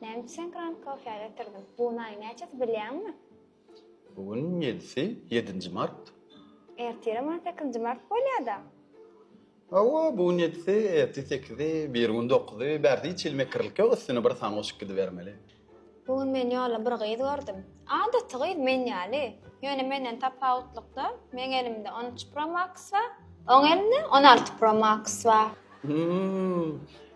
Näme sen Grand Coffee getirdim? Bu ay näçesi bilýärmi? Bugün 7 Mart. Ertire ma 8 Mart bolýar-da. Awa bugün 8'i, bir gün 9'u berdi içilmek kirlikke üstüne bir san oşuk bermeli. Bugün men ýola bir gyýd gördüm. Adatda gyýd men ýaly. Ýöne menden tapawutlykda men elimde 13 Pro Max var, oň elimde 16 Pro Max var.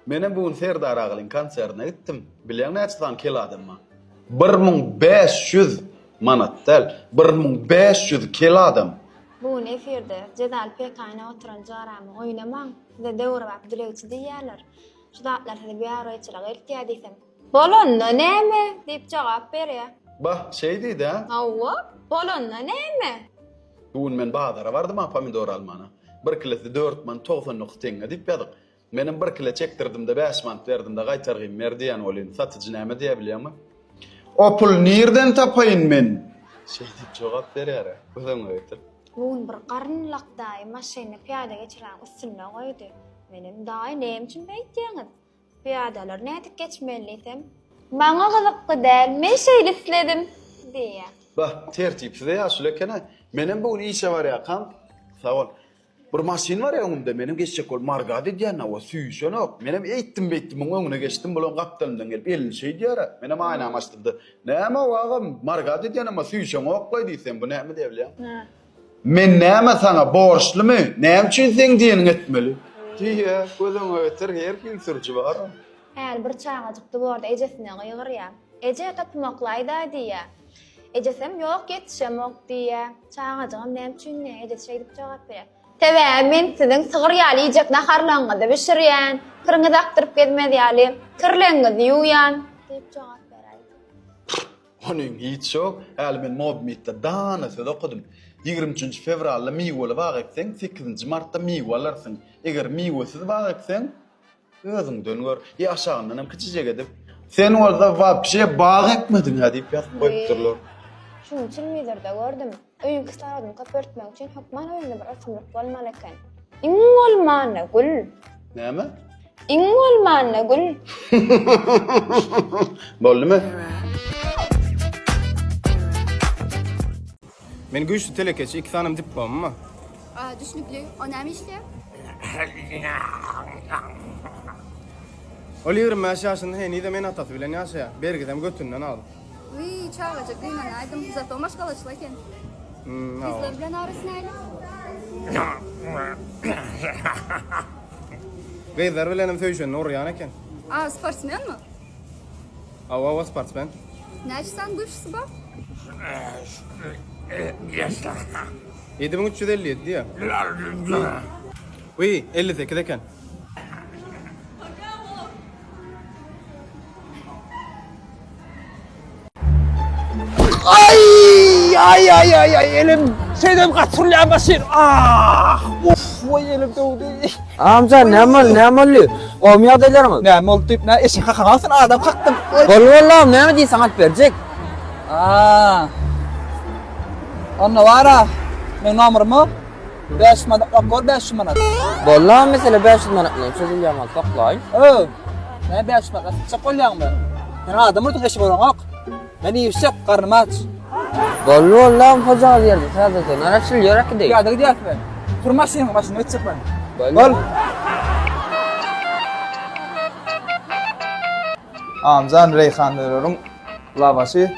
Menen bugün Serdar Aglyň konsertine gittim. Bilýän näçe keladymma? 1500 manat däl, 1500 keladym. Bugün efirde Jedal Pekayna oturan jaramy oýnamaň. Size döwür bap dilegçi diýýärler. Şu datlar hadi bir araýçylyk eltýär diýsem. Bolonda näme? diýip jogap berýär. Bah, şey diýdi ha? Awwa, bolonda näme? Bugün men bazara bardym pomidor almana. Bir kilesi 4 man 90 tenge diýip ýadyk. Menin bir kile çektirdim de 5 man berdim de gaýtargym merdiýan bolýan. Satyjy näme diýe bilýärmi? O pul nerden tapaýyn men? Şey diýip jogap berýär. Özüň öýtür. Bugün bir garynlykdaý maşyny piýada geçiren üstüne goýdy. Menim daý näme üçin beýtdiňiz? Piýadalar nädip geçmeliysem? Maňa gyzykdy däl, men şeýle isledim diýär. Bah, tertipsiz ýaşulekene. Menin bugün işe var ýakan. Sağ ol. Bir maşin var ýa-da menim geçecek ol margady diýen o süýşen ok. Menim eýtdim oň öňüne geçdim bolan gapdalyndan gelip elini şey diýär. Menim aýnam açdyrdy. Näme wagym margady diýen ama süýşen ok goý diýsem bu näme diýip bilýär? Men näme sana borçlymy? Näme üçin sen diýeniň etmeli? Diýe, gözüň öýtür her kim sürçü bar. Äl bir çağajykdy borda ejesine gyýgyrýar. Eje tapmaklaýda diýär. Ejesem ýok yetişemok diýär. Çağajygym näme üçin eje şey diýip jogap berýär. Tebe men siziň sygyr ýaly ýejek naharlaňyzy bişirýän. Kyrňyzy aktyryp gelmedi ýaly. Kirleňizi ýuýan diýip jogap berýär. Onuň hiç şok. Äl men Mobmitde dana söz okudum. 23 fevralda miweli wag etseň 8 martda miwe alarsyň. Eger miwesiz wag etseň özüň dönür. Ýaşagyndan hem kiçijek edip sen orada wapşe wag etmediň diýip ýazyp goýupdyrlar. Şunu telewizorda gördüm. Öýün kısaradym köpürtmek üçin hukman öýünde bir atymlyk bolmaly eken. Iň bolmany gül. Näme? Iň bolmany gül. Boldymy? Men güýçli telekeçi 2 tanem diplomam. Düşnükli. O näme işler? O 20 ýaşaşynda heni-de men atasy bilen ýaşaýar. Bergidem götünden aldy. Uy, çağıracak değil mi? Aydım zato maşgalaçlı eken. Bizler bilen arasın aylı. Gyzlar bilenem söýüşen orýan eken. Sportsmen mi? Awa sportsmen. Näçe güýçlüsi bar? 7357 diýär. Uy, 58 eken. Ay elim şeyden kaçırlayan başır. Of vay elim doğdu. Amca ne oluyor? Olmuyor deyler mi? Ne oldu deyip ne eşin kalsın adam kalktım. Vallahi ne mi diye sanat verecek? Onunla var ha. Ben namırımı 5 manat akor 5 manat. Vallahi mesela 500 manatla çözülüyor ama toplayın. Ne 5 manat çok olyan ben. Ben adamı tut eşi bolan ok. Beni yüksek karnım aç. Vallahi fazla yerde sadece naraşıl yorak değil. Ya da gidiyor ben. Kurmak senin başına ötecek ben. Vallahi. Amcan Reyhan veriyorum. Lavaşı.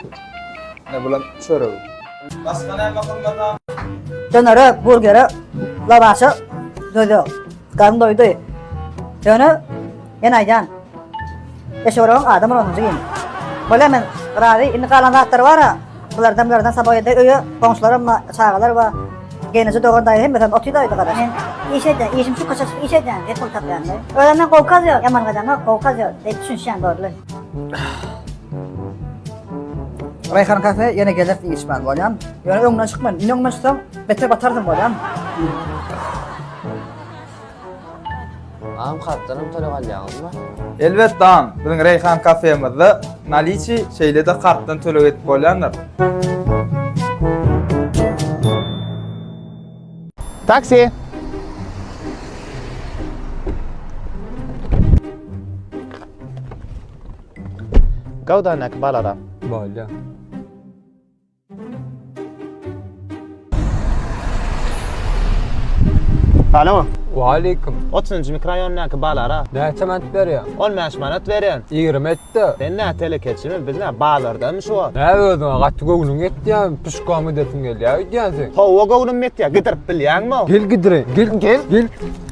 Ne bulan çörü. Başka ne bakılmadan? Döneri, burgeri, lavaşı, doydu. Karnım doydu. Dönü, yenayan. Eşoğrağın adamın onucu yiyin. Böyle men razı, indi kalan rahatları var ha. Bulardan sabah yedi öyü, komşularımla çağırlar var. Genici doğurdayı hem mesela otuydu kadar. Men işim şu kaçak iş edeceğim, hep ol taplayan. Öğlenden kovkaz yok, yaman kadar kovkaz yok. Deyip düşünşen doğrular. Rayhan kafe yine gelip içmen bolan. Yani öňünden çykman, öňünden çyksam beter batardım bolan. Am katlarım tole galýaňyzmy? Elbet dam. Bizim Reyhan kafemizde naliçi şeyle de kartdan töle etip bolýanlar. Taksi. Gawdanak balara. Bolýa. Alo. Wa alaykum. 30-njy mikrorayonnaky balara. Näçe manat berýär? 15 manat berýän. 20 etdi. Sen nätele keçimi bizne balardan şu. Näwedin gaty göwnüň etdiň, pişgamy detin gelýär diýensiň. Hawa gowdum metýä, gidirip bilýärmi? Gel gidire, gel.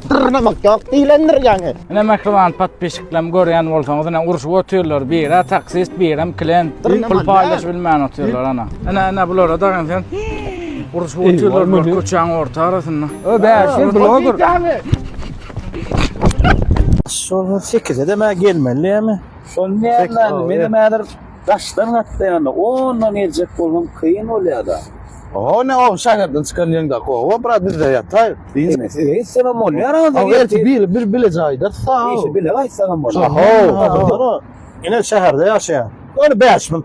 Tırnamak ýok, diýlendirýäňi. Ana makrovan patpişiklam görýän bolsaňyz ana uruş otyrlar, bira taksist, biram klient, pul paylaş bilmän otyrlar ana. Ana bulara da sen uruş otyrlar bir köçäň orta arasynda. O bäşin blogger. Şonu 8'e de ben gelmeliyim. Şonu nereden? Benim eğer taştan atlayanlar. Ondan gelecek olmam kıyın oluyor da. O ne o şahırdan çıkan yanda ko. O bura bizde yatay. Hiç selam oluyor. O gerçi bir bileceği de sağ ol. İşte bile vay selam oluyor. Oho. Yine şehirde yaşayan. Onu 5 bin.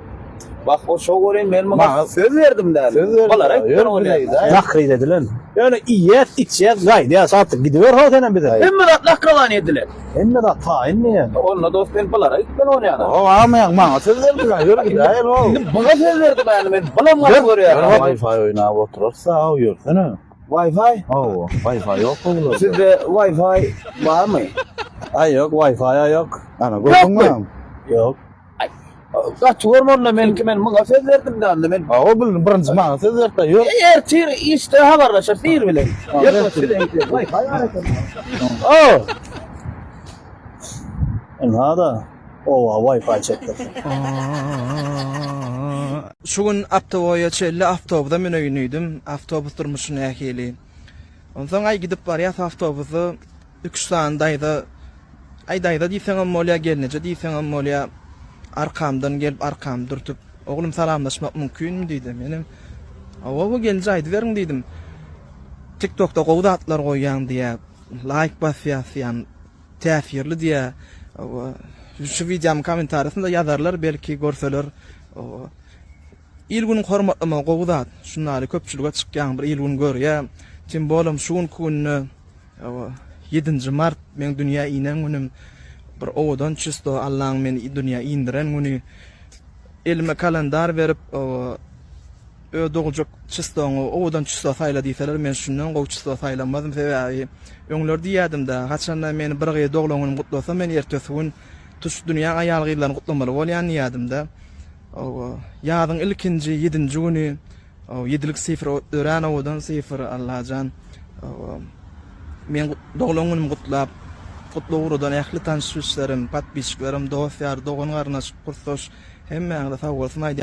Bak o çok orayım ben bana söz verdim der. Söz verdim. Balarak ben oluyor. Nakri dediler. Yani iyiyet, içiyet, gaydi ya saatlik gidiyor ha senin bir de. Hem de lakalan yediler. Hem de ta inni yani. Onunla dost ben balarak ben oluyor. O amayan bana söz verdi ya yürü gidelim o. Bana söz verdi ben. Bana mı görüyor? Wi-Fi oynayıp oturursa o yürü. Wi-Fi? Oo, Wi-Fi yok mu? Sizde Wi-Fi var mı? Ay yok, Wi-Fi yok. Ana gördün mü? Yok. Kaç hormonla ben bana söz verdim de anne ben. O bilin birinci bana söz verdi yok. Eğer tir işte haberleşir değil bile. Yaklaşık Wi-Fi hareket. Oh. Nada. O Wi-Fi çekti. Şu gün Aptoboya çelle Aptobda menüydüm. Aptobus durmuşun äheli. Ondan ay gidip barýas Aptobusu 3 saatdaydı. Aydayda diýseňem molya gelneje diýseňem molya arkamdan gelip arkam durtup oglum salamlaşmak mümkinmi diýdim. Menim awa bu geljeýdi beriň diýdim. TikTokda gowda atlar goýýan diýä, like basýan, täsirli diýä. Şu videom kommentarysynda ýazarlar, belki görseler. İlgün hormatlama gowda şunlary köpçülüge çykýan bir ilgün görýär. Tim bolum şu günü 7 Mart men dünýä inen günüm bir owadan çysto Allahyň meni dünýä indiren günü elime kalendar berip ödogujak çystoňy owadan çysto saýla diýseler men şundan gow çysto saýlanmadym sebäbi öňler diýädim da haçanda meni bir gey doglagyny gutlasa men ertesi gün tuş dünýä aýalgylaryny gutlamaly bolýan diýädim da. Ýazyň ilkinji 7-nji günü 7lik sifir ören owadan sifir Allahjan men doglagyny gutlap Kutluğurdan ähli tanışyşlarym, patbiçiklarim, dostlar, dogan garnaş, kursoş hemmäňe sag bolsun aýdy.